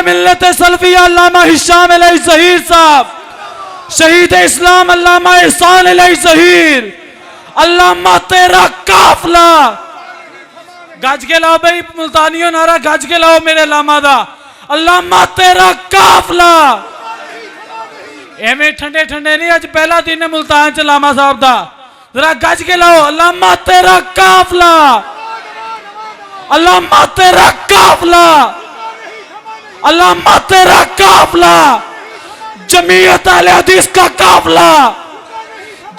मिल्लत सल्फिया अल्लामा Hisham अलैहि ज़हीर साहब, शहीद इस्लाम अल्लामा एहसान अलैहि ज़हीर, अल्लामा तेरा काफला। गज के लाओ भाई मुल्तानियों नारा गज के लाओ मेरे अल्लामा दा, अल्लामा तेरा काफला। एवें ठंडे ठंडे नहीं, अज पहला दिन है मुल्तान च अल्लामा साहब दा, जरा गज के लाओ अल्लामा तेरा काफला, अल्लामा तेरा काफला, अल्लामा तेरा काफला। जमीयत अहले हदीस का काफला,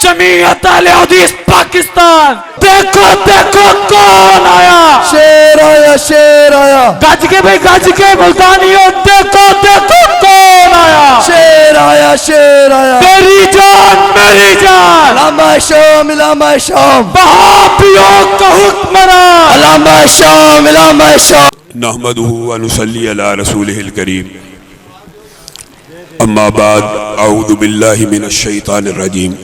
जमीयत अहले हदीस पाकिस्तान। देखो देखो कौन आया, शेर आया, शेर आया। गज के भाई गज के मुल्तानियों, देखो देखो कौन आया, शेर आया, शेर आया। तेरी जान मेरी जान, अल्लामा शाम, अल्लामा शाम। वहाबियों का हुक्मरान, अल्लामा शाम, अल्लामा शाम। नहमदुहु व नुसल्ली अला रसूलिहिल करीम। अम्मा बाद, अऊज़ु बिल्लाहि मिनश शैतानिर रजीम।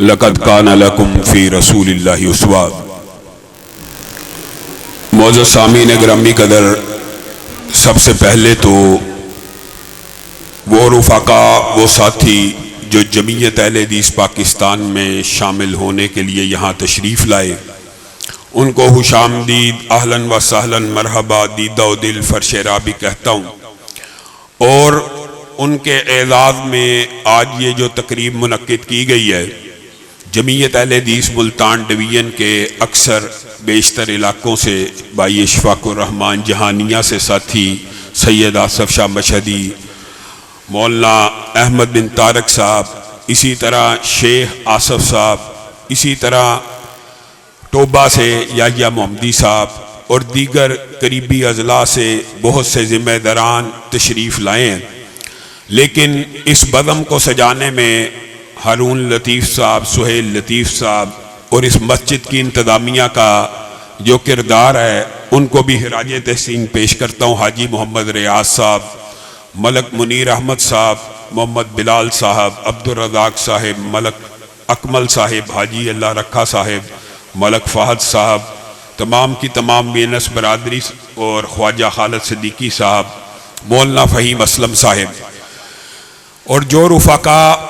लक़द काना लकुम फ़ी रसूलिल्लाहि उस्वा। मौजूद सामीन ग्रामी कदर, सबसे पहले तो वो रुफ़ाका, वो साथी जो जमीयत अहले हदीस पाकिस्तान में शामिल होने के लिए यहाँ तशरीफ़ लाए, उनको खुशामदीद, अहलन व सहलन, मरहबा, दीदा दिल फरशेरा भी कहता हूँ। और उनके एज़ाज़ में आज ये जो तकरीब मुनक्किद की गई है, जमीयत अहले हदीस मुल्तान डिवीज़न के अक्सर बेशतर इलाकों से भाई इशफ़ाक़ुर रहमान जहानिया से साथी सैयद आसफ़ शाह मशहदी, मौलाना अहमद बिन तारक साहब, इसी तरह शेख आसफ़ साहब, इसी तरह टोबा से याहिया मोहम्मदी साहब और दीगर करीबी अजला से बहुत से ज़िम्मेदारान तशरीफ़ लाए हैं। लेकिन इस बज़म को सजाने में हारून लतीफ़ साहब, सुहेल लतीफ़ साहब और इस मस्जिद की इंतज़ामिया का जो किरदार है, उनको भी खिराज तहसीन पेश करता हूँ। हाजी मोहम्मद रियाज साहब, मलक मुनीर अहमद साहब, मोहम्मद बिलाल साहब, अब्दुल रज़ाक साहिब, मलक अकमल साहिब, हाजी अल्लाह रखा साहिब, मलक फ़हद साहब, तमाम की तमाम बेनस बरादरी और ख्वाजा खालिद सिद्दीकी साहब, मौलाना फ़हीम असलम साहिब और जो रुफ़ाका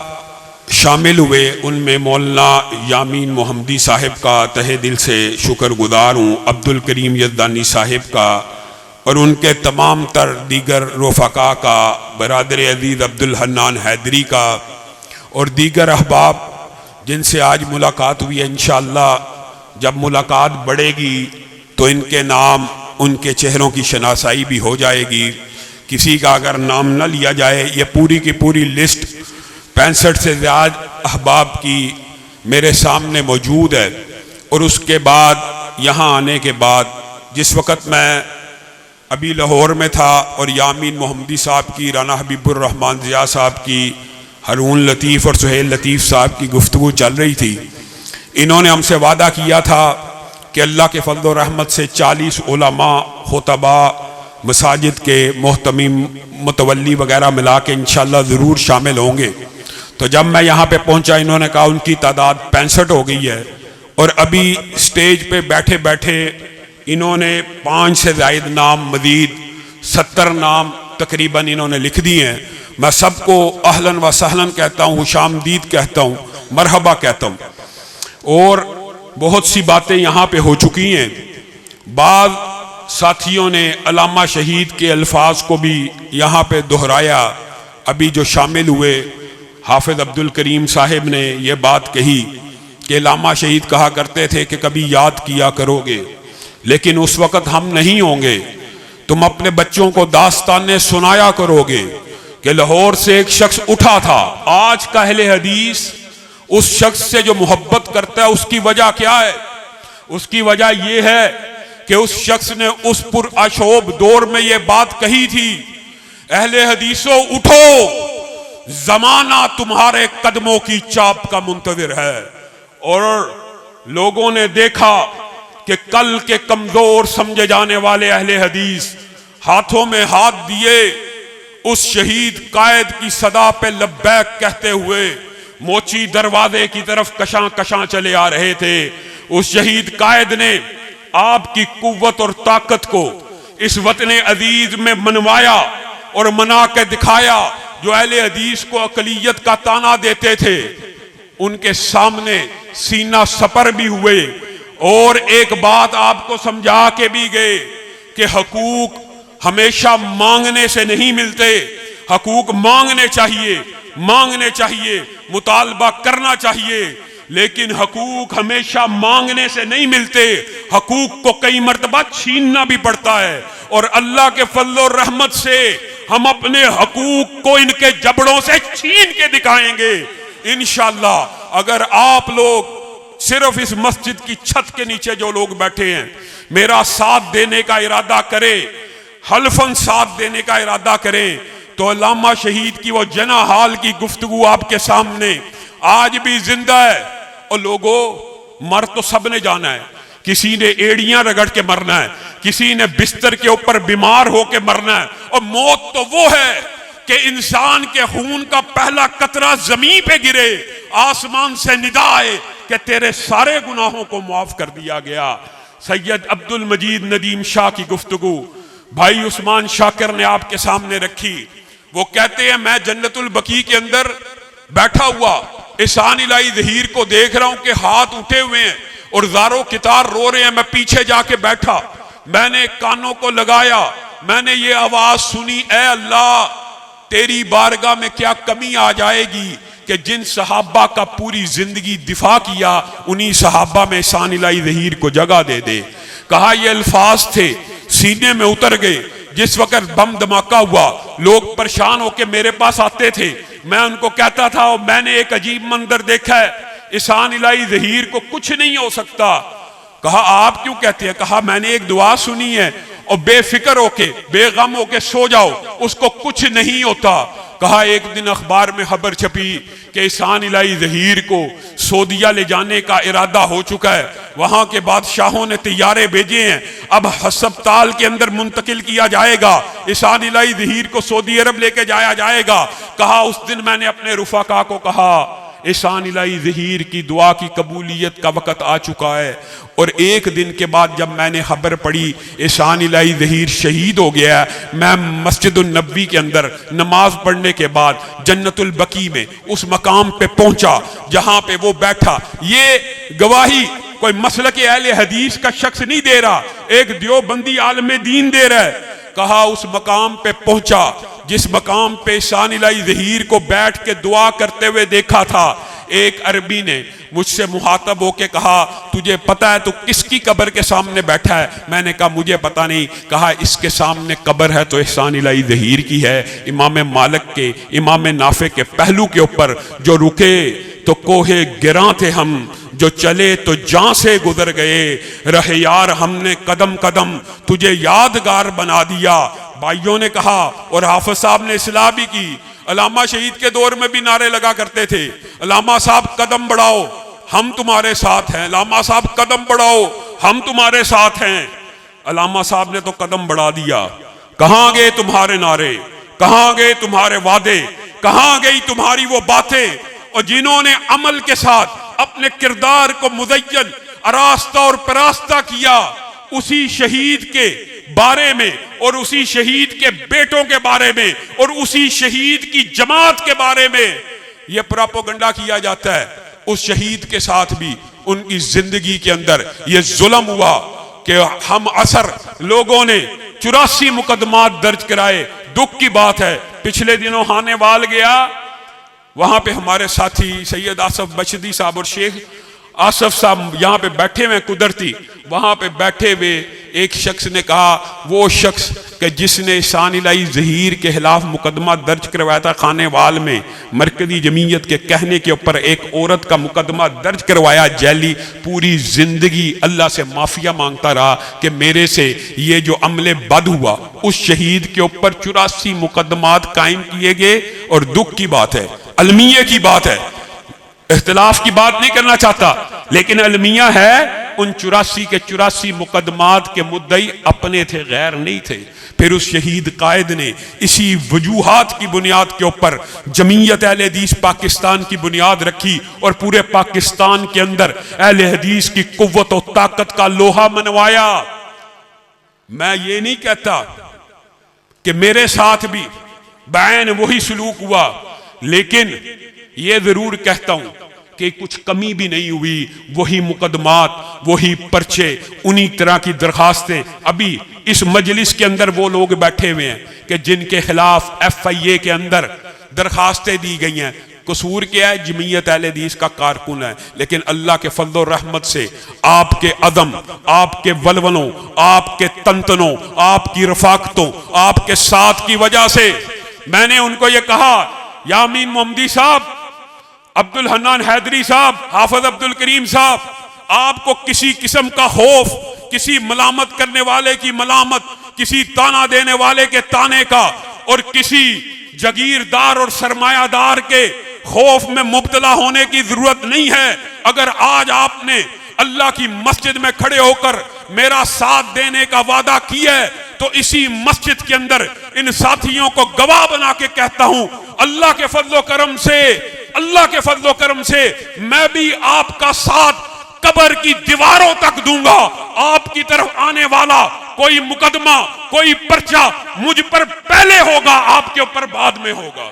शामिल हुए, उनमें मौलाना यामीन मोहम्मदी साहिब का तहे दिल से शुक्रगुजार हूँ, अब्दुल करीम यज़दानी साहिब का और उनके तमाम तर दीगर रुफ़ाका का, बरादर अज़ीज़ अब्दुल हन्नान हैदरी का और दीगर अहबाब जिनसे आज मुलाकात हुई है। इंशाअल्लाह जब मुलाकात बढ़ेगी तो इनके नाम, उनके चेहरों की शनासाई भी हो जाएगी। किसी का अगर नाम न लिया जाए, ये पूरी की पूरी लिस्ट 65 से ज़्यादा अहबाब की मेरे सामने मौजूद है। और उसके बाद यहाँ आने के बाद, जिस वक़्त मैं अभी लाहौर में था और यामीन मोहम्मदी साहब की, राना हबीबुर रहमान ज़िया साहब की, हारून लतीफ़ और सुहेल लतीफ़ साहब की गुफ्तगू चल रही थी, इन्होंने हमसे वादा किया था कि अल्लाह के फज़ल और रहमत से 40 उलमा, खुतबा, मसाजिद के मोहतमीम, मुतवल्ली वगैरह मिला के इंशाअल्लाह ज़रूर शामिल होंगे। तो जब मैं यहाँ पे पहुँचा, इन्होंने कहा उनकी तादाद 65 हो गई है और अभी स्टेज पे बैठे बैठे इन्होंने 5 से ज़ायद नाम, मज़ीद 70 नाम तकरीबन इन्होंने लिख दिए हैं। मैं सबको अहलन व सहलन कहता हूँ, खुशामदीद कहता हूँ, मरहबा कहता हूँ। और बहुत सी बातें यहाँ पे हो चुकी हैं। बाद साथियों ने अल्लामा शहीद के अल्फाज को भी यहाँ पे दोहराया। अभी जो शामिल हुए, हाफिज़ अब्दुल करीम साहिब ने ये बात कही कि अल्लामा शहीद कहा करते थे कि कभी याद किया करोगे, लेकिन उस वक़्त हम नहीं होंगे। तुम अपने बच्चों को दास्तानें सुनाया करोगे कि लाहौर से एक शख्स उठा था। आज का अहले हदीस उस शख्स से जो मोहब्बत करता है, उसकी वजह क्या है? उसकी वजह यह है कि उस शख्स ने उस पुरअशोब दौर में यह बात कही थी, अहले हदीसों उठो, जमाना तुम्हारे कदमों की चाप का मुंतज़िर है। और लोगों ने देखा कि कल के कमजोर समझे जाने वाले अहले हदीस हाथों में हाथ दिए उस शहीद कायद की सदा पे लब्बैक कहते हुए मोची दरवाजे की तरफ कशां कशां चले आ रहे थे। उस शहीद कायद ने आपकी कुव्वत और ताकत को इस वतन अजीज में मनवाया और मना के दिखाया। जो अहले हदीस को अकलियत का ताना देते थे उनके सामने सीना सपर भी हुए और एक बात आपको समझा के भी गए कि हकूक हमेशा मांगने से नहीं मिलते। हकूक मांगने चाहिए, मुतालबा करना चाहिए, लेकिन हकूक हमेशा मांगने से नहीं मिलते। हकूक को कई मर्तबा छीनना भी पड़ता है और अल्लाह के फजल और रहमत से हम अपने हकूक को इनके जबड़ों से छीन के दिखाएंगे इंशाअल्लाह। अगर आप लोग सिर्फ इस मस्जिद की छत के नीचे जो लोग बैठे हैं मेरा साथ देने का इरादा करें, हल्फन साथ देने का इरादा करें, तो अल्लामा शहीद की वो जना हाल की गुफ्तगू आपके सामने आज भी जिंदा है। और लोगों, मर तो सब ने जाना है। किसी ने एड़ियां रगड़ के मरना है, किसी ने बिस्तर के ऊपर बीमार होके मरना है। और मौत तो वो है कि इंसान के खून का पहला कतरा जमीन पे गिरे, आसमान से निदा आए कि तेरे सारे गुनाहों को माफ कर दिया गया। सैयद अब्दुल मजीद नदीम शाह की गुफ्तगू भाई उस्मान शाकिर ने आपके सामने रखी। वो कहते हैं मैं जन्नतुल बकी के अंदर बैठा हुआ एहसान इलाही ज़हीर को देख रहा हूं कि हाथ उठे हुए हैं और ज़ारो कितार रो रहे हैं। मैं पीछे जाके बैठा, मैंने कानों को लगाया, मैंने ये आवाज सुनी, ऐ अल्लाह तेरी बारगाह में क्या कमी आ जाएगी कि जिन सहाबा का पूरी जिंदगी दिफा किया उन्हीं सहाबा में एहसान इलाही ज़हीर को जगह दे दे। कहा ये अल्फाज थे, सीने में उतर गए। जिस वक्त बम धमाका हुआ लोग परेशान होकर मेरे पास आते थे, मैं उनको कहता था और मैंने एक अजीब मंजर देखा है, एहसान इलाही ज़हीर को कुछ नहीं हो सकता। कहा आप क्यों कहते हैं? कहा मैंने एक दुआ सुनी है और बेफिक्र होके बेगम होके सो जाओ, उसको कुछ नहीं होता। कहा एक दिन अखबार में खबर छपी कि एहसान इलाही ज़हीर को सऊदीया ले जाने का इरादा हो चुका है। वहां के बादशाहों ने तैयारे भेजे हैं, अब हस्पताल के अंदर मुंतकिल किया जाएगा, एहसान इलाही ज़हीर को सऊदी अरब लेके जाया जाएगा। कहा उस दिन मैंने अपने रुफाका को कहा एहसान इलाही ज़हीर की दुआ की कबूलियत का वक़्त आ चुका है। और एक दिन के बाद जब मैंने खबर पड़ी एहसान इलाही ज़हीर शहीद हो गया है, मैं मस्जिदुन नबवी के अंदर नमाज पढ़ने के बाद जन्नतुल बकी में उस मकाम पे पहुंचा जहां पे वो बैठा। ये गवाही कोई मसलक अहले हदीस का शख्स नहीं दे रहा, एक देवबंदी आलम दीन दे रहा है। कहा उस मकाम पे पहुंचा जिस मकाम पे एहसान इलाही ज़हीर को बैठ के दुआ करते हुए देखा था। एक अरबी ने मुझसे मुहातब होके कहा तुझे पता है तू किसकी कब्र के सामने बैठा है? मैंने कहा मुझे पता नहीं। कहा इसके सामने कब्र है तो एहसान इलाही ज़हीर की है, इमाम मालिक के, इमाम नाफे के पहलू के ऊपर। जो रुके तो कोहे गिरा थे हम, जो चले तो जान से गुजर गए, रहे यार हमने कदम कदम तुझे यादगार बना दिया। भाइयों ने कहा और हाफिज साहब ने इस्लाह भी की। अल्लामा शहीद के दौर में भी नारे लगा करते थे, अल्लामा साहब कदम बढ़ाओ हम तुम्हारे साथ हैं, अल्लामा साहब कदम बढ़ाओ हम तुम्हारे साथ हैं। अल्लामा साहब ने तो कदम बढ़ा दिया। कहां गए तुम्हारे नारे, कहां गए तुम्हारे वादे, कहां गई तुम्हारी वो बातें? और जिन्होंने अमल के साथ अपने किरदार को मुज़य्यन आरास्ता और परास्ता किया, उसी शहीद के बारे में और उसी शहीद के बेटों के बारे में और उसी शहीद की जमात के बारे में यह प्रोपेगेंडा किया जाता है। उस शहीद के साथ भी उनकी जिंदगी के अंदर यह जुल्म हुआ कि हम असर लोगों ने 84 मुकदमात दर्ज कराए। दुख की बात है, पिछले दिनों हानेवाल गया, वहां पे हमारे साथी सैयद आसफ बशदी साहब और शेख आसफ साहब यहाँ पे बैठे हुए कुदरती, वहां पे बैठे हुए एक शख्स ने कहा, वो शख्स कि जिसने एहसान इलाही ज़हीर के खिलाफ मुकदमा दर्ज करवाया था खानेवाल में, मरकजी जमीयत के कहने के ऊपर एक औरत का मुकदमा दर्ज करवाया जैली, पूरी जिंदगी अल्लाह से माफिया मांगता रहा कि मेरे से ये जो अमले बद हुआ। उस शहीद के ऊपर 84 मुकदमात कायम किए गए। और दुख की बात है, अलमिया की बात है, इख्तिलाफ की बात नहीं करना चाहता, लेकिन अलमिया है, उन 84 के 84 मुकदमात के मुद्दई अपने थे, गैर नहीं थे। फिर उस शहीद कायद ने इसी वजूहात की बुनियाद के ऊपर जमीयत अहले हदीस पाकिस्तान की बुनियाद रखी और पूरे पाकिस्तान के अंदर अहले हदीस की कुव्वत और ताकत का लोहा मनवाया। मैं ये नहीं कहता कि मेरे साथ भी बैन वही सलूक हुआ, लेकिन ये जरूर कहता हूं कि कुछ कमी भी नहीं हुई। वही मुकदमात, वही पर्चे, उन्हीं तरह की दरखास्तें। अभी इस मजलिस के अंदर वो लोग बैठे हुए हैं कि जिनके खिलाफ FIA के अंदर दरखास्तें दी गई हैं। कसूर क्या है? जमीयत अहले हदीस का कारकुन है, लेकिन अल्लाह के फजल और रहमत से आपके अदम, आपके वलवलों, आपके तंतनों, आपकी रफाकतों, आपके साथ की वजह से मैंने उनको ये कहा, यामीन मोहम्मदी साहब, अब्दुल हन्नान हैदरी साहब, हाफिज अब्दुल करीम साहब, आपको किसी किस्म का खौफ, किसी मलामत करने वाले की मलामत, किसी ताना देने वाले के ताने का और किसी जगीरदार और सरमायादार के खौफ में मुब्तला होने की जरूरत नहीं है। अगर आज आपने अल्लाह की मस्जिद में खड़े होकर मेरा साथ देने का वादा किया है, तो इसी मस्जिद के अंदर इन साथियों को गवाह बना के कहता हूं, अल्लाह के फजलो करम से, अल्लाह के फजलो करम से मैं भी आपका साथ कब्र की दीवारों तक दूंगा। आपकी तरफ आने वाला कोई मुकदमा, कोई पर्चा मुझ पर पहले होगा, आपके ऊपर बाद में होगा।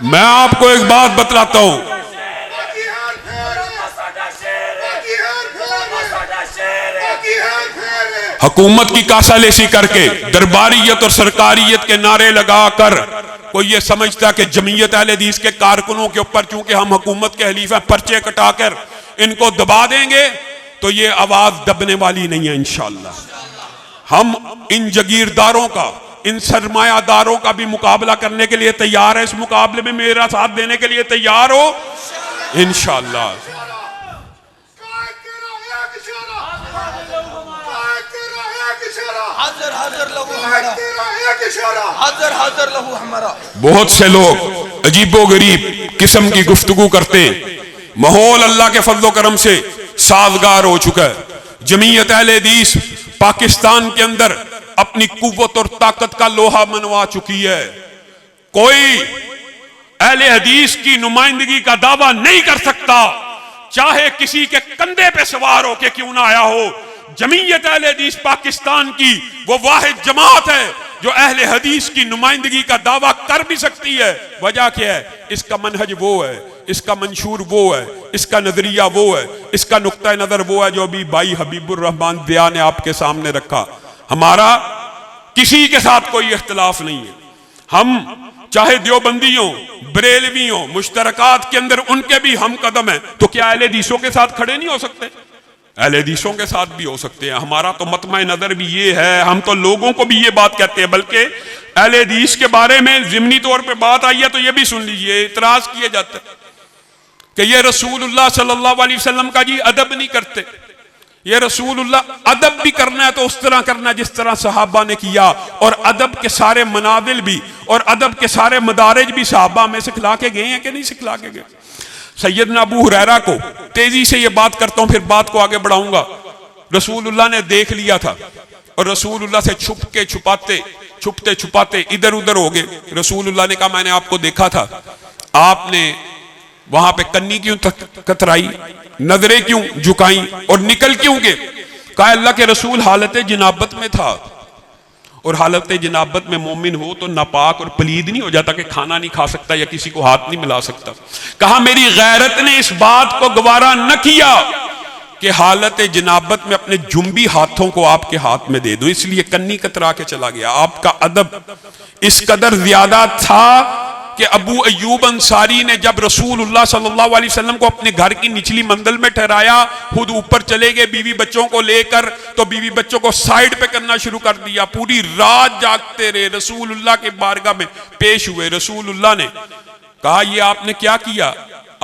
मैं आपको एक बात बतलाता हूं, हुकूमत की कासालेसी करके दरबारियत और सरकारियत के नारे लगाकर कोई ये समझता कि जमीयत अहले हदीस के कारकुनों के ऊपर चूंकि हम हुकूमत के खलीफा पर्चे कटाकर इनको दबा देंगे, तो ये आवाज दबने वाली नहीं है। इंशाअल्लाह हम इन जगीरदारों का, इन सरमायादारों का भी मुकाबला करने के लिए तैयार है। इस मुकाबले में मेरा साथ देने के लिए तैयार हो इंशाअल्लाह। बहुत से लोग अजीबो गरीब किस्म की गुफ्तगू करते हैं। माहौल अल्लाह के फजलो करम से साजगार हो चुका है। जमीयत अहले हदीस पाकिस्तान के अंदर अपनी कुव्वत और ताकत का लोहा मनवा चुकी है। कोई अहले हदीस की नुमाइंदगी का दावा नहीं कर सकता, चाहे किसी के कंधे पे सवार होके क्यों ना आया हो। जमीयत अहले हदीस पाकिस्तान की वो वाहिद जमात है जो अहले हदीस की नुमाइंदगी का दावा कर भी सकती है। वजह क्या है? इसका मनहज वो है, इसका मंशूर वो है, इसका नजरिया वो है, इसका नुक्ता नजर वो है जो अभी भाई हबीबुर रहमान दिया ने आपके सामने रखा। हमारा किसी के साथ कोई इख्तिलाफ नहीं है। हम चाहे देवबंदी हो, बरेलवी हो, मुश्तरकात के अंदर उनके भी हम कदम है, तो क्या अहले हदीसों के साथ खड़े नहीं हो सकते? अहले हदीसों के साथ भी हो सकते हैं। हमारा तो मतमा नजर भी ये है, हम तो लोगों को भी ये बात कहते हैं। बल्कि अहले हदीस के बारे में जिमनी तौर पे बात आई है तो ये भी सुन लीजिए, इतराज किए जाते हैं कि ये रसूलुल्लाह सल्लल्लाहु अलैहि वसल्लम का जी अदब नहीं करते। ये रसूलुल्लाह अदब भी करना है तो उस तरह करना जिस तरह सहाबा ने किया, और अदब के सारे मनाजिल भी और अदब के सारे मदारिज भी सहाबा में सिखला के गए हैं कि नहीं सिखला के गए। सैयदना अबू हुरैरा को, तेजी से ये बात करता हूं फिर बात को आगे बढ़ाऊंगा, रसूलुल्लाह ने देख लिया था और रसूलुल्लाह से छुपते छुपाते इधर उधर हो गए। रसूलुल्लाह ने कहा मैंने आपको देखा था, आपने वहां पे कन्नी क्यों कतराई, नजरें क्यों झुकाई और निकल क्यों गए? कहा अल्लाह के रसूल हालत जनाबत में था, और हालत जनाबत में मोमिन हो तो नापाक और पलीद नहीं हो जाता कि खाना नहीं खा सकता या किसी को हाथ नहीं मिला सकता। कहा मेरी गैरत ने इस बात को गवारा न किया कि हालत जनाबत में अपने जुम्बी हाथों को आपके हाथ में दे दूं, इसलिए कन्नी कतरा के चला गया। आपका अदब इस कदर ज्यादा था कि अबू अय्यूब अंसारी ने जब रसूलुल्लाह सल्लल्लाहु अलैहि वसल्लम को अपने घर की निचली मंजिल में ठहराया, खुद ऊपर चले गए बीवी बच्चों को लेकर, तो बीवी बच्चों को साइड पे करना शुरू कर दिया। पूरी रात जागते रहे, रसूलुल्लाह के बारगाह में पेश हुए। रसूलुल्लाह ने कहा ये आपने क्या किया?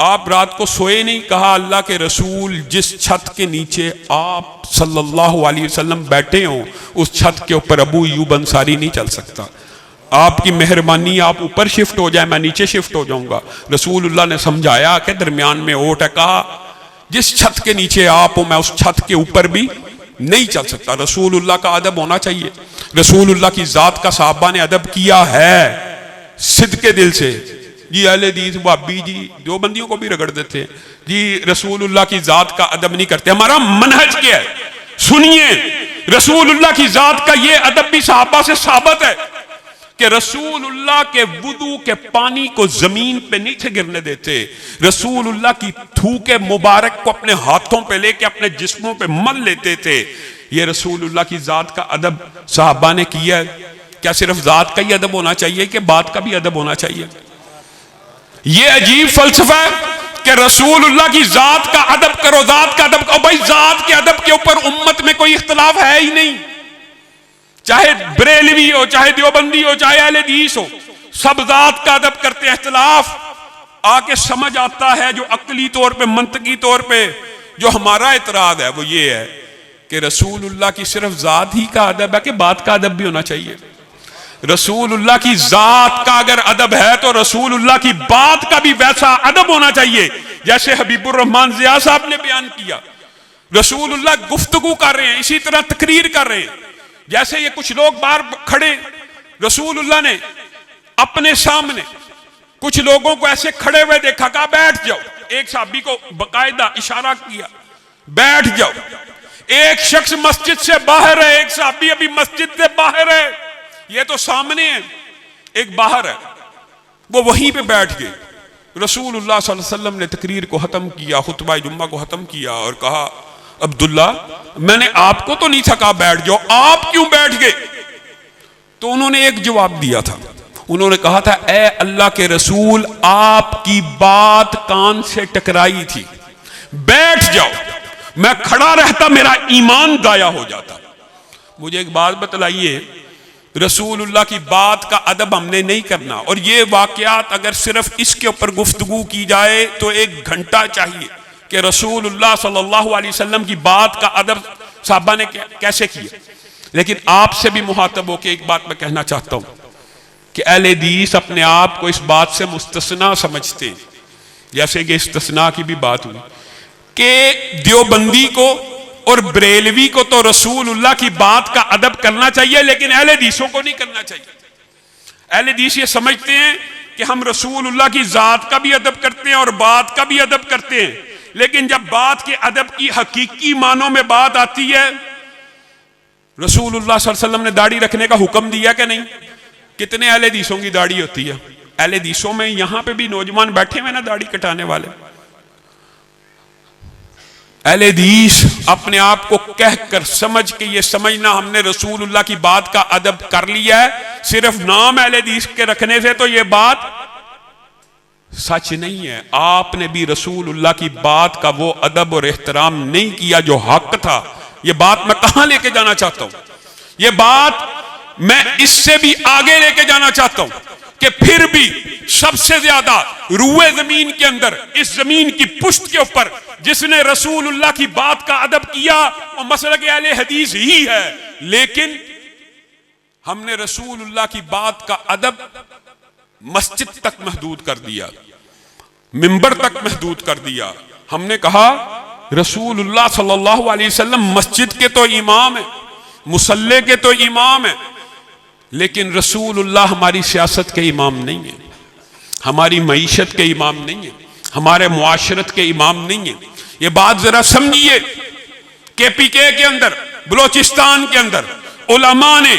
आप रात को सोए नहीं? कहा अल्लाह के रसूल जिस छत के नीचे आप सल्लल्लाहु अलैहि वसल्लम बैठे हो उस छत के ऊपर अबू अय्यूब अंसारी नहीं चल सकता। आपकी मेहरबानी आप ऊपर शिफ्ट हो जाए, मैं नीचे शिफ्ट हो जाऊंगा। रसूलुल्लाह ने समझाया कि दरमियान में ओट है। कहा जिस छत के नीचे आप हो मैं उस छत के ऊपर भी नहीं चल सकता। रसूलुल्लाह का अदब होना चाहिए। रसूलुल्लाह की जात का साहबा ने अदब किया है सिद्के दिल से, जी अहले हदीस वहाबी जी देवबंदियों को भी रगड़ देते हैं जी, रसूलुल्लाह की जात का अदब नहीं करते। हमारा मनहज क्या है सुनिए, रसूलुल्लाह की जात का ये अदब भी सहाबा से साबित है कि रसूलुल्लाह के वुदू के पानी को जमीन पे नहीं थे गिरने देते। रसूलुल्लाह की थूके मुबारक को अपने हाथों पे लेके अपने जिस्मों पे मल लेते थे। ये रसूलुल्लाह की जात का अदब सहाबा ने किया है। क्या सिर्फ जात का ही अदब होना चाहिए कि बात का भी अदब होना चाहिए? ये अजीब फलसफा है कि रसूलुल्लाह की जात का अदब करो, जात का अदब करो। भाई जात के अदब के ऊपर उम्मत में कोई इख्तलाफ है ही नहीं, चाहे बरेलवी हो, चाहे देवबंदी हो, चाहे अहले हदीस हो, सब जात का अदब करते हैं। इख्तलाफ आके समझ आता है जो अक्ली तौर पे, मंतकी तौर पे जो हमारा एतराज है वो ये है कि रसूलुल्लाह की सिर्फ जात ही का अदब है कि बात का अदब भी होना चाहिए। रसूलुल्लाह की जात का अगर अदब है तो रसूलुल्लाह की बात का भी वैसा अदब होना चाहिए जैसे हबीबुर रहमान ज़िया साहब ने बयान किया। रसूलुल्लाह गुफ्तगू कर रहे हैं, इसी तरह तकरीर कर रहे हैं। जैसे ये कुछ लोग बाहर खड़े, रसूलुल्लाह ने अपने सामने कुछ लोगों को ऐसे खड़े हुए देखा, कहा बैठ जाओ। एक साहबी को बकायदा इशारा किया बैठ जाओ। एक शख्स मस्जिद से बाहर है, एक साहबी अभी मस्जिद से बाहर है, ये तो सामने है, एक बाहर है, वो वहीं पे बैठ गए। रसूलुल्लाह सल्लल्लाहु अलैहि वसल्लम ने तकरीर को खत्म किया, खुतबा जुम्मा को खत्म किया और कहा अब्दुल्ला मैंने आपको तो नहीं था कहा बैठ जाओ, आप क्यों बैठ गए? तो उन्होंने एक जवाब दिया था, उन्होंने कहा था ए अल्लाह के रसूल आपकी बात कान से टकराई थी, बैठ जाओ। मैं खड़ा रहता मेरा ईमान दाया हो जाता। मुझे एक बात बतलाइए, रसूलुल्लाह की बात का अदब हमने नहीं करना, और ये वाकयात अगर सिर्फ इसके ऊपर गुफ्तगू की जाए तो 1 घंटा चाहिए कि रसूलुल्लाह सल्लल्लाहु अलैहि वसल्लम की बात का अदब साहबा ने कैसे किया। लेकिन आपसे भी मुहातब होकर एक बात मैं कहना चाहता हूं कि अहले हदीस अपने आप को इस बात से मुस्तस्ना समझते हैं, जैसे कि इस्तिस्ना की भी बात हुई कि देवबंदी को और बरेलवी को तो रसूलुल्लाह की बात का अदब करना चाहिए, लेकिन अहले हदीसों को नहीं करना चाहिए। अहले हदीस ये समझते हैं कि हम रसूलुल्लाह की जात का भी अदब करते हैं और बात का भी अदब करते हैं, लेकिन जब बात के अदब की हकीकी मानों में बात आती है, रसूलुल्लाह सल्लल्लाहु अलैहि वसल्लम ने दाढ़ी रखने का हुक्म दिया कि नहीं? कितने अहले हदीसों की दाढ़ी होती है? अहले हदीसों में यहां पे भी नौजवान बैठे हुए ना दाढ़ी कटाने वाले। अहले हदीस अपने आप को कहकर समझ के ये समझना हमने रसूलुल्लाह की बात का अदब कर लिया है, सिर्फ नाम अहले हदीस के रखने से तो ये बात सच नहीं है। आपने भी रसूलुल्लाह की बात का वो अदब और एहतराम नहीं किया जो हक था। ये बात मैं कहां लेके जाना चाहता हूं, ये बात मैं इससे भी आगे लेके जाना चाहता हूं कि फिर भी सबसे ज्यादा रूए जमीन के अंदर, इस जमीन की पुश्त के ऊपर जिसने रसूलुल्लाह की बात का अदब किया वो मसलक अहले हदीस ही है। लेकिन हमने रसूलुल्लाह की बात का अदब मस्जिद तक महदूद कर दिया, मिंबर तक महदूद कर दिया। हमने कहा रसूलुल्लाह सल्लल्लाहु अलैहि वसल्लम मस्जिद के तो इमाम है, मुसल्ले के तो इमाम है, लेकिन रसूलुल्लाह हमारी सियासत के इमाम नहीं है, हमारी मईशत के इमाम नहीं है, हमारे मुआशरत के इमाम नहीं है। ये बात जरा समझिए। KPK के अंदर, बलोचिस्तान के अंदर उलमा ने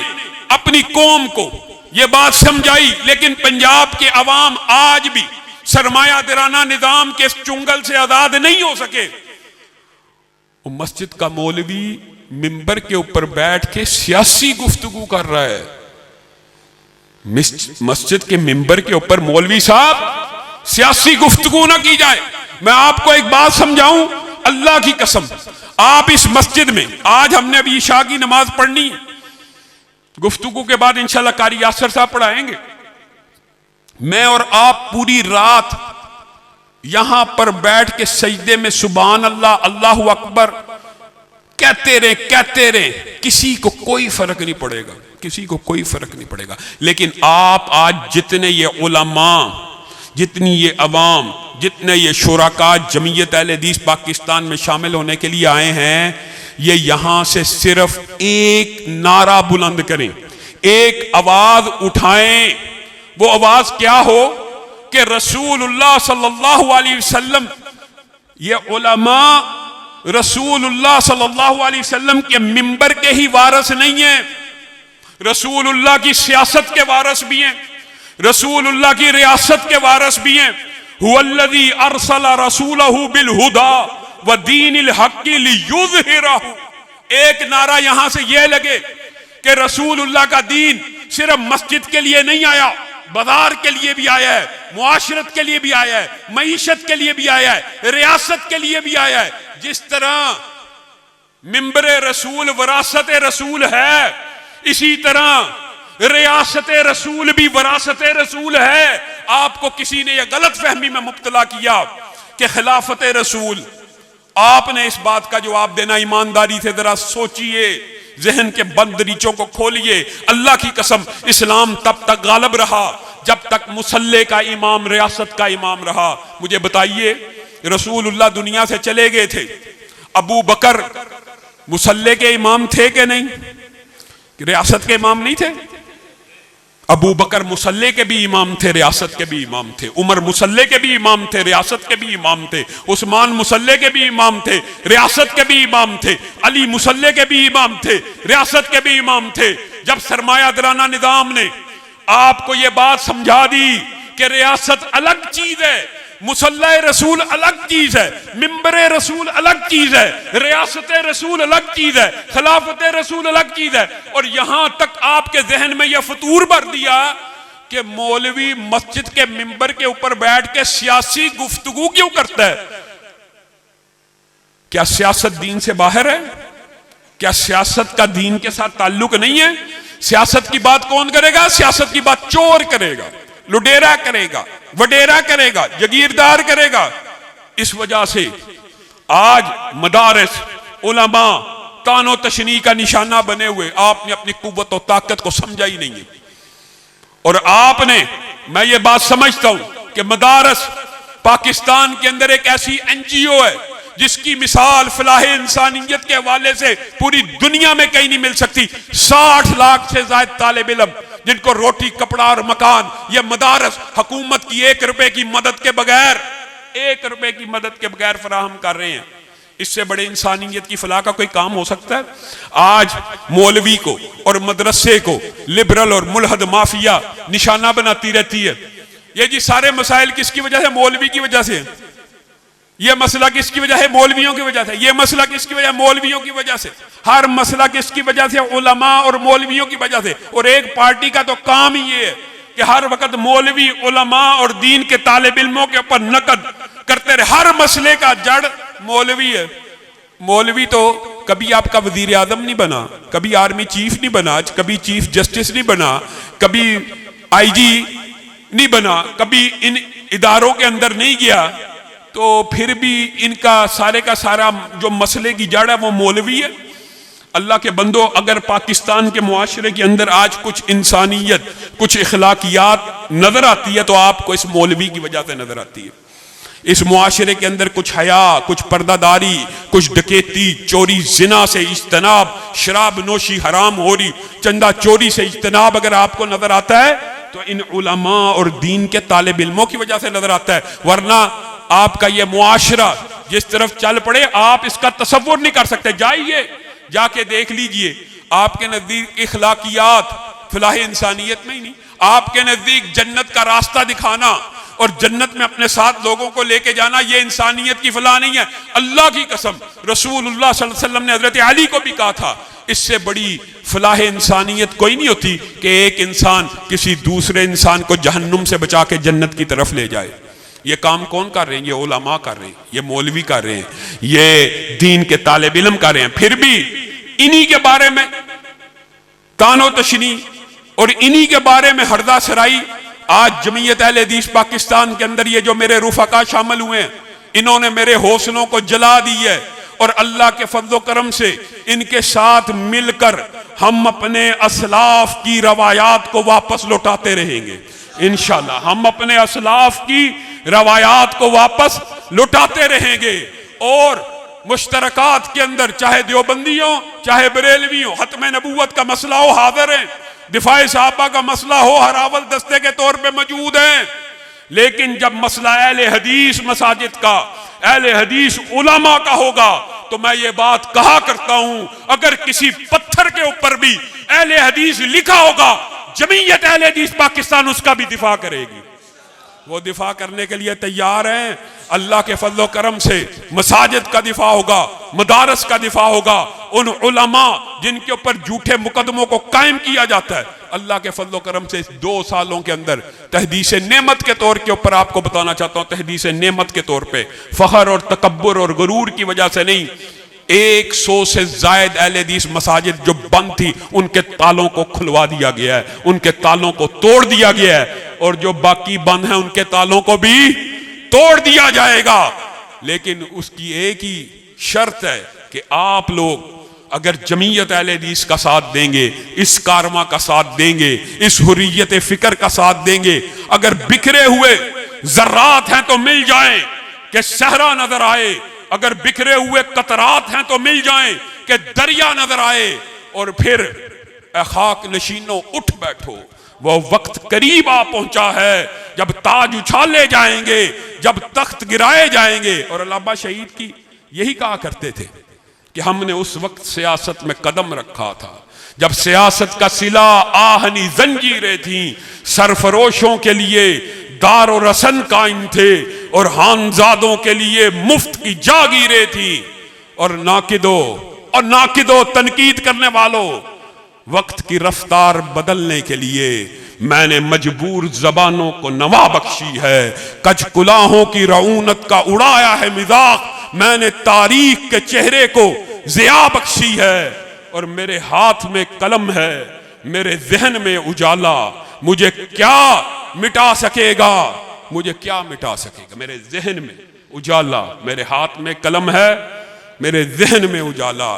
अपनी कौम को ये बात समझाई, लेकिन पंजाब के अवाम आज भी सरमायादाराना निजाम के चुंगल से आजाद नहीं हो सके। वो मस्जिद का मौलवी मिंबर के ऊपर बैठ के सियासी गुफ्तगू कर रहा है। मस्जिद के मिंबर के ऊपर मौलवी साहब सियासी गुफ्तगू ना की जाए। मैं आपको एक बात समझाऊं, अल्लाह की कसम, आप इस मस्जिद में, आज हमने अभी ईशा की नमाज पढ़नी है, गुफ्तगू के बाद इंशाल्लाह कारी यासर साहब पढ़ाएंगे। मैं और आप पूरी रात यहां पर बैठ के सजदे में सुभान अल्लाह, अल्लाहु अकबर कहते रहे, किसी को कोई फर्क नहीं पड़ेगा, किसी को कोई फर्क नहीं पड़ेगा। लेकिन आप आज जितने ये उलमा, जितनी ये अवाम, जितने ये शुराका जमीयत अहले हदीस पाकिस्तान में शामिल होने के लिए आए हैं, ये यहां से सिर्फ एक नारा बुलंद करें, एक आवाज उठाएं। वो आवाज क्या हो कि कि रसूलुल्लाह सल्लल्लाहु अलैहि वसल्लम, ये उलमा रसूलुल्लाह सल्लल्लाहु अलैहि वसल्लम के मिंबर के ही वारिस नहीं है, रसूलुल्लाह की सियासत के वारिस भी हैं, रसूलुल्लाह की रियासत के वारिस भी हैं। हुवल्लज़ी अरसला रसूलहु बिल हुदा व दीनिल हक़्क़ि लियुज़हिरहु। एक नारा यहां से यह लगे कि रसूलुल्लाह का दीन सिर्फ मस्जिद के लिए नहीं आया, बाजार के लिए भी आया है, मुआशरत के लिए भी आया है, मईशत के लिए भी आया है, रियासत के लिए भी आया है। जिस तरह मिंबरे रसूल वरासत रसूल है, इसी तरह रियासत रसूल भी वरासत रसूल है। आपको किसी ने यह गलत फहमी में मुब्तला किया कि खिलाफत रसूल, आपने इस बात का जवाब देना ईमानदारी से जरा सोचिए, जहन के बंद दरीचों को खोलिए। अल्लाह की कसम, इस्लाम तब तक गालिब रहा जब तक मुसल्ले का इमाम रियासत का इमाम रहा। मुझे बताइए, रसूलुल्लाह दुनिया से चले गए थे, अबू बकर मुसल्ले के इमाम थे कि नहीं? रियासत के इमाम नहीं थे? अबू बकर मुसल्ले के भी इमाम थे, रियासत के भी इमाम थे। उमर मुसल्ले के भी इमाम थे, रियासत के भी इमाम थे। उस्मान मुसल्ले के भी इमाम थे, रियासत के भी इमाम थे। अली मुसल्ले के भी इमाम थे, रियासत के भी इमाम थे। जब सरमायादाराना निजाम ने आपको यह बात समझा दी कि रियासत अलग चीज है, मुसल्ला रसूल अलग चीज है, मिंबरे रसूल अलग चीज है, रियासत रसूल अलग चीज है, खिलाफत रसूल अलग चीज है, और यहां तक आपके जहन में यह फतूर भर दिया कि मौलवी मस्जिद के मिंबर के ऊपर बैठ के सियासी गुफ्तगू क्यों करता है? क्या सियासत दीन से बाहर है? क्या सियासत का दीन के साथ ताल्लुक नहीं है? सियासत की बात कौन करेगा? सियासत की बात चोर करेगा, लुटेरा करेगा, वडेरा करेगा, जगीरदार करेगा। इस वजह से आज मदारिस उलमा तानो तशनी का निशाना बने हुए। आपने अपनी कुव्वत और ताकत को समझा ही नहीं है। और आपने, मैं ये बात समझता हूं कि मदारिस पाकिस्तान के अंदर एक ऐसी NGO है जिसकी मिसाल फलाह इंसानियत के हवाले से पूरी दुनिया में कहीं नहीं मिल सकती। 60 लाख से ज्यादा तालिब इल्म जिनको रोटी, कपड़ा और मकान, यह मदारस हुकूमत की 1 रुपए की मदद के बगैर, 1 रुपए की मदद के बगैर फराहम कर रहे हैं। इससे बड़े इंसानियत की फलाह का कोई काम हो सकता है? आज मौलवी को और मदरसे को लिबरल और मुल्हद माफिया निशाना बनाती रहती है। ये जी सारे मसाइल किसकी वजह से? मौलवी की वजह से। यह मसला किसकी वजह है? मौलवियों की वजह से। यह मसला किसकी वजह? मौलवियों की वजह से। हर मसला किसकी वजह से? उलमा और मौलवियों की वजह से। और एक पार्टी का तो काम ही ये है कि हर वक्त मौलवी, उलमा और दीन के तालिब इल्मों के ऊपर नकद करते रहे। हर मसले का जड़ मौलवी है। मौलवी तो कभी आपका वजीर आजम नहीं बना, कभी आर्मी चीफ नहीं बना, कभी चीफ जस्टिस नहीं बना, कभी IG नहीं बना, कभी इन इदारों के अंदर नहीं गया, तो फिर भी इनका सारे का सारा जो मसले की जड़ है वो मौलवी है। अल्लाह के बंदो, अगर पाकिस्तान के मुआशरे के अंदर आज कुछ इंसानियत, कुछ इखलाकियात नजर आती है तो आपको इस मौलवी की वजह से नजर आती है। इस मुआशरे के अंदर कुछ हया, कुछ पर्दादारी, कुछ डकैती, चोरी, जिना से इज्तनाब, शराब नोशी हराम हो रही, चंदा चोरी से इज्तनाब अगर आपको नजर आता है तो इन उलमा और दीन के तालिब इल्मों की वजह से नजर आता है। वरना आपका यह मुआशरा जिस तरफ चल पड़े, आप इसका तसव्वुर नहीं कर सकते। जाइए, जाके देख लीजिए, आपके नजदीक इखलाकियात फलाह इंसानियत में ही नहीं। आपके नजदीक जन्नत का रास्ता दिखाना और जन्नत में अपने साथ लोगों को लेके जाना, यह इंसानियत की फलाह नहीं है। अल्लाह की कसम, रसूलुल्लाह सल्लल्लाहु अलैहि वसल्लम ने हजरत अली को भी कहा था, इससे बड़ी फलाह इंसानियत कोई नहीं होती कि एक इंसान किसी दूसरे इंसान को जहन्नुम से बचा के जन्नत की तरफ ले जाए। ये काम कौन कर रहे हैं? ये उलमा कर रहे हैं, ये मौलवी कर रहे हैं, ये दीन के तालिब इल्म कर रहे हैं। फिर भी इन्हीं के बारे में तानो तशनी और इन्हीं के बारे में हरदा सराई। आज जमीयत अहले हदीस पाकिस्तान के अंदर ये जो मेरे रुफका शामिल हुए हैं, इन्होंने मेरे हौसलों को जला दी है। और अल्लाह के फज़्ल करम से इनके साथ मिलकर हम अपने असलाफ की रवायात को वापस लौटाते रहेंगे इंशाअल्लाह। हम अपने असलाफ की रवायात को वापस लौटाते रहेंगे और मुश्तरकात के अंदर, चाहे देवबंदियों चाहे बरेलवी हो, खत्म नबूवत का मसला हो, हाजिर हैं। दिफाए साहबा का मसला हो, हरावल दस्ते के तौर पे मौजूद हैं। लेकिन जब मसला अहले हदीस मसाजिद का, अहले हदीस उलमा का होगा, तो मैं ये बात कहा करता हूं, अगर किसी पत्थर के ऊपर भी अहले हदीस लिखा होगा, जमीयत अहले हदीस पाकिस्तान उसका भी दिफा करेगी। वो दिफा करने के लिए तैयार हैं। अल्लाह के फजल व करम से मसाजिद का दिफा होगा, मदारस का दिफा होगा, उन उलमा जिनके ऊपर झूठे मुकदमों को कायम किया जाता है, अल्लाह के फजल व करम से 2 सालों के अंदर तहदीस नेमत के तौर के ऊपर आपको बताना चाहता हूं, तहदीस नेमत के तौर पे, फखर और तकब्बुर और गुरूर की वजह से नहीं, 100 से जायद अहले हदीस मसाजिद जो बंद थी उनके तालों को खुलवा दिया गया है, उनके तालों को तोड़ दिया गया है, और जो बाकी बंद हैं उनके तालों को भी तोड़ दिया जाएगा। लेकिन उसकी एक ही शर्त है कि आप लोग अगर जमीयत अहले हदीस का साथ देंगे, इस कारवा का साथ देंगे, इस हुर्रियत फिक्र का साथ देंगे, अगर बिखरे हुए जर्रात हैं तो मिल जाएं कि सहरा नजर आए, अगर बिखरे हुए कतरात हैं तो मिल जाएं कि दरिया नजर आए, और फिर ए खाक नशीनों उठ बैठो, वो वक्त करीब आ पहुंचा है जब ताज उछाले जाएंगे, जब तख्त गिराए जाएंगे। और अल्लामा शहीद की यही कहा करते थे कि हमने उस वक्त सियासत में कदम रखा था जब सियासत का सिला आहनी जंजीरें थी, सरफरोशों के लिए दार और रसन कायम थे, और हानजादों के लिए मुफ्त की जागीरें थी। और नाकिदो तनकीद करने वालों, वक्त की रफ्तार बदलने के लिए मैंने मजबूर जबानों को नवा बख्शी है, कच कुलाहों की रऊनत का उड़ाया है मिजाक, मैंने तारीख के चेहरे को जिया बख्शी है, और मेरे हाथ में कलम है, मेरे जहन में उजाला, मुझे क्या मिटा सकेगा, मुझे क्या मिटा सकेगा, मेरे जहन में उजाला, मेरे हाथ में कलम है, मेरे जहन में उजाला,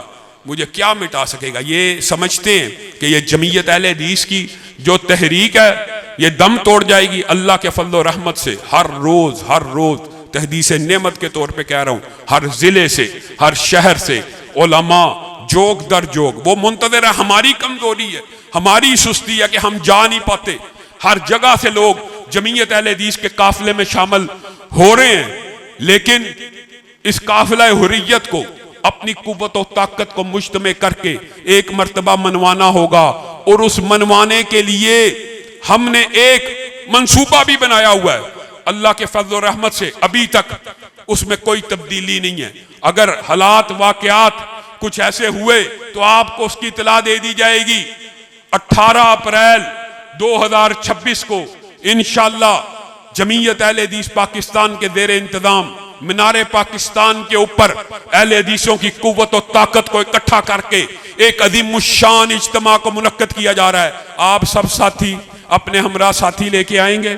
मुझे क्या मिटा सकेगा। ये समझते हैं कि ये जमीयत अहले हदीस की जो तहरीक है ये दम तोड़ जाएगी। अल्लाह के फजल व रहमत से हर रोज तहदीस नेमत के तौर पे कह रहा हूं, हर जिले से, हर शहर से उलमा जोग दर जोग वो मुंतज़िर है। हमारी कमजोरी है, हमारी सुस्ती है कि हम जा नहीं पाते। हर जगह से लोग जमीयत अहले हदीस के काफिले में शामिल हो रहे हैं, लेकिन इस काफिला हुर्रियत को अपनी कुव्वत और ताकत को मुज्तमे करके एक मर्तबा मनवाना होगा, और उस मनवाने के लिए हमने एक मंसूबा भी बनाया हुआ है। अल्लाह के फजल और रहमत से अभी तक उसमें कोई तब्दीली नहीं है। अगर हालात वाकयात कुछ ऐसे हुए तो आपको उसकी इतला दे दी जाएगी। 18 अप्रैल 2026 को इंशाअल्लाह जमीयत अहले हदीस पाकिस्तान के ज़ेरे इंतजाम मीनारे पाकिस्तान के ऊपर अहले हदीसों की कुव्वत और ताकत को इकट्ठा करके एक अज़ीमुश्शान इज्तिमा को मुनक्कद किया जा रहा है। आप सब साथी अपने हमरा साथी लेके आएंगे,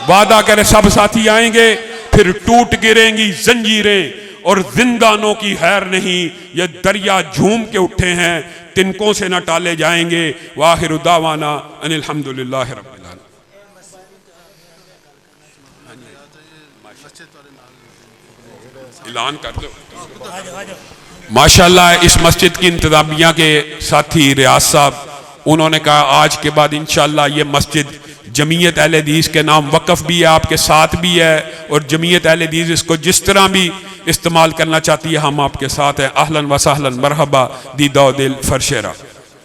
वादा करे सब साथी आएंगे, फिर टूट गिरेंगी जंजीरें और जिंदानों की हैर नहीं, ये दरिया झूम के उठे हैं, तिनकों से न टाले जाएंगे। वाहिरु दावाना अनिल हम्दुलिल्लाहि रब्बिल आलमीन। ऐलान कर दो। माशाअल्लाह इस मस्जिद की इंतजामिया के साथी रियाज साहब, उन्होंने कहा आज के बाद इंशाअल्लाह ये मस्जिद जमीयत अहले हदीस के नाम वक़फ़ भी है, आपके साथ भी है, और जमीयत अहले हदीस इसको जिस तरह भी इस्तेमाल करना चाहती है हम आपके साथ हैं। अहलन व सहलन मरहबा दी दो दिल फरशेरा।